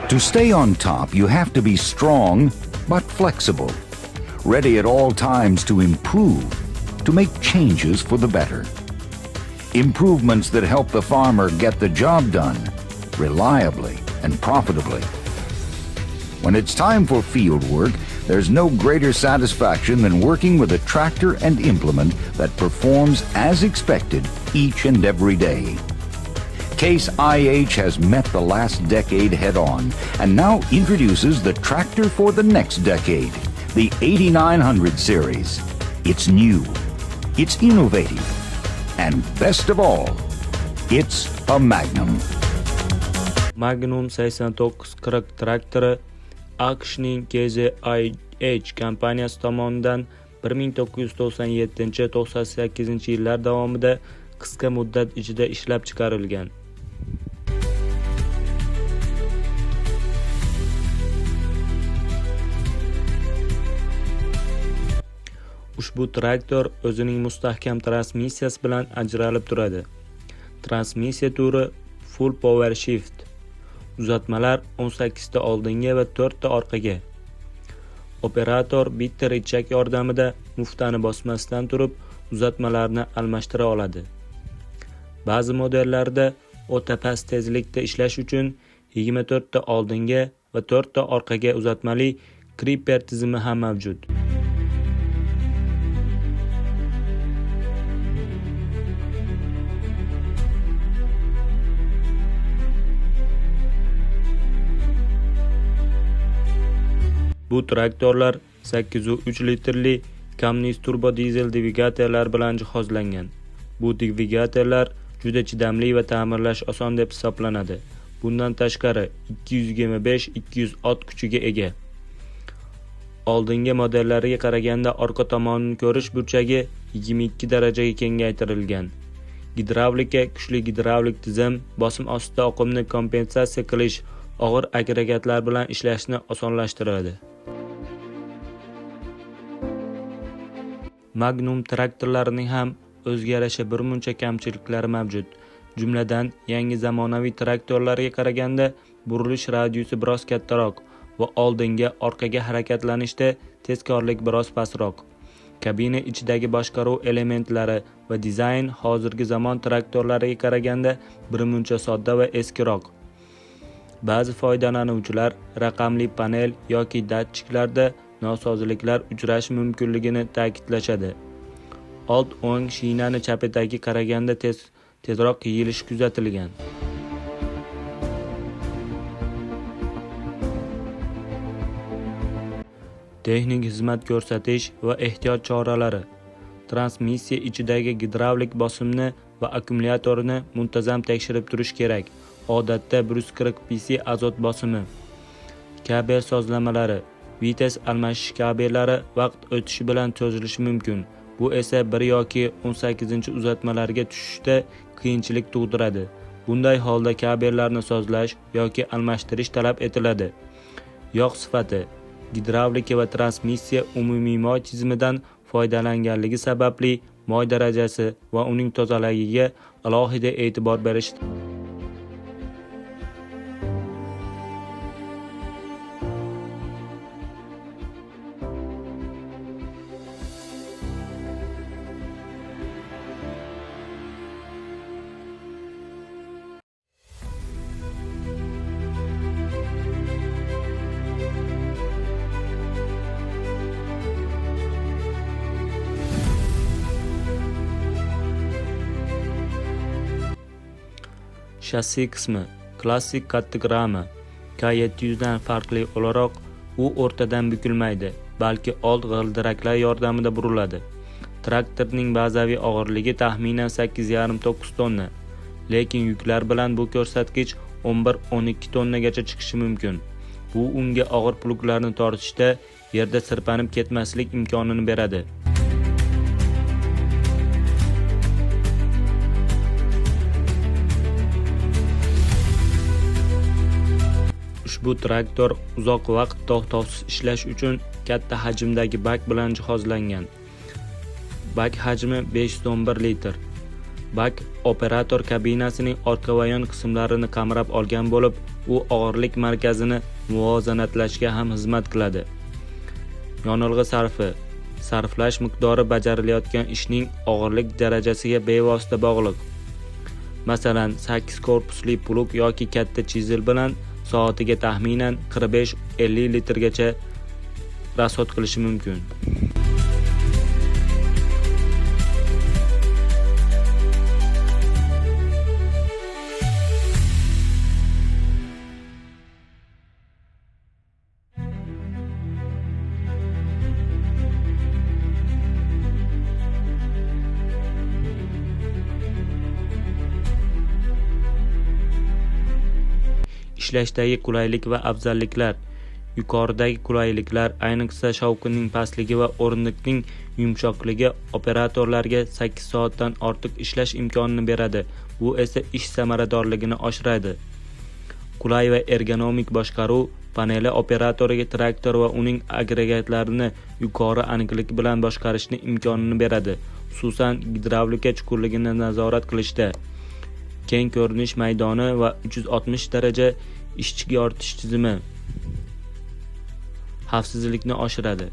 To stay on top, you have to be strong but flexible, ready at all times to improve, to make changes for the better. Improvements that help the farmer get the job done reliably and profitably. When it's time for field work, there's no greater satisfaction than working with a tractor and implement that performs as expected each and every day. Case IH has met the last decade head-on and now introduces the tractor for the next decade, the 8900 series. It's new, it's innovative, and best of all, it's a Magnum. Magnum 8940 traktori AQShning KZIH kompaniyasi tomonidan 1997-98 yillar davomida qisqa muddat ichida ishlab chiqarilgan. Ushbu traktor o'zining mustahkam transmissiyasi bilan ajralib turadi. Transmissiya turi Full Power Shift. Uzatmalar 18 ta oldinga va 4 ta orqaga. Operator bitta richak yordamida muftani bosmasdan turib uzatmalarni almashtira oladi. Ba'zi modellarda o'ta past tezlikda ishlash uchun 24 ta oldinga va 4 ta orqaga uzatmali Creeper tizimi ham mavjud. Bu traktorlar 803 litrli Cummins turbo dizel dvigatellar bilan jihozlangan. Bu dvigatellar juda chidamli va ta'mirlash oson deb hisoblanadi. Bundan tashqari 225-200 ot kuchiga ega. Oldingi modellariga qaraganda orqa tomonning ko'rish burchagi 22 darajaga kengaytirilgan. Gidravlika kuchli gidravlik tizim bosim ostida oqimni kompensatsiya qilish, og'ir agregatlar bilan ishlashni osonlashtiradi. Magnum traktorlarining ham o'ziga yarasha bir muncha kamchiliklari mavjud. Jumladan, yangi zamonaviy traktorlarga qaraganda burilish radiusi biroz kattaroq va oldinga orqaga harakatlanishda tezkorlik biroz pastroq. Kabina ichidagi boshqaruv elementlari va dizayn hozirgi zamon traktorlariga qaraganda bir muncha sodda va eskiroq. Ba'zi foydalanuvchilar raqamli panel yoki datchiklarda nosozliklar uchrashi mumkinligini ta'kidlashadi. Old o'ng shinani chapidagi qaraganda tezroq yeyilish kuzatilgan. Texnik xizmat ko'rsatish va ehtiyot choralari. Transmissiya ichidagi gidravlik bosimni va akkumulyatorni muntazam tekshirib turish kerak. Odatda 140 psi azot bosimi. Kabel sozlamalari, vites almashish kabellari vaqt o'tishi bilan cho'zilishi mumkin. Bu esa 1 yoki 18 uzatmalarga tushishda qiyinchilik tug'diradi. Bunday holda kabellarni sozlash yoki almashtirish talab etiladi. Yog' sifati. Gidravlika va transmissiya umumiy moy tizimidan foydalanganligi sababli moy darajasi va uning tozaligiga alohida e'tibor berish. Shassi qismi klassik qattiq rama K700 dan farqli o'laroq u o'rtadan bukilmaydi, balki old g'ildiraklar yordamida buriladi. Traktorning bazaviy og'irligi taxminan 8,5-9 tonna, lekin yuklar bilan bu ko'rsatkich 11-12 tonnagacha chiqishi mumkin. Bu unga og'ir pluglarni tortishda yerda sirpanib ketmaslik imkonini beradi. Ushbu traktor uzoq vaqt to'xtovsiz ishlash uchun katta hajmdagi bak bilan jihozlangan. Bak hajmi 511 litr. Bak operator kabinasining orqa va yon qismlarini qamrab olgan bo'lib, u og'irlik markazini muvozanatlashga ham xizmat qiladi. Yonilg'i sarfi sarflash miqdori bajarilayotgan ishning og'irlik darajasiga bevosita bog'liq. Masalan, 8 korpusli plug yoki katta chizel bilan soatiga taxminan 45-50 litrgacha rasxod qilishi mumkin. Ishlashdagi qulaylik va afzalliklar. Yuqoridagi qulayliklar, ayniqsa shovqining pastligi va o'rindiqning yumshoqligi operatorlarga 8 soatdan ortiq ishlash imkonini beradi. Bu esa ish samaradorligini oshiradi. Qulay va ergonomik boshqaruv paneli operatoriga traktor va uning agregatlarini yuqori aniqlik bilan boshqarishni imkonini beradi, xususan gidravlika chuqurligini nazorat qilishda. Keng ko'rinish maydoni va 360 daraja ishchi yoritish tizimi xavfsizlikni oshiradi.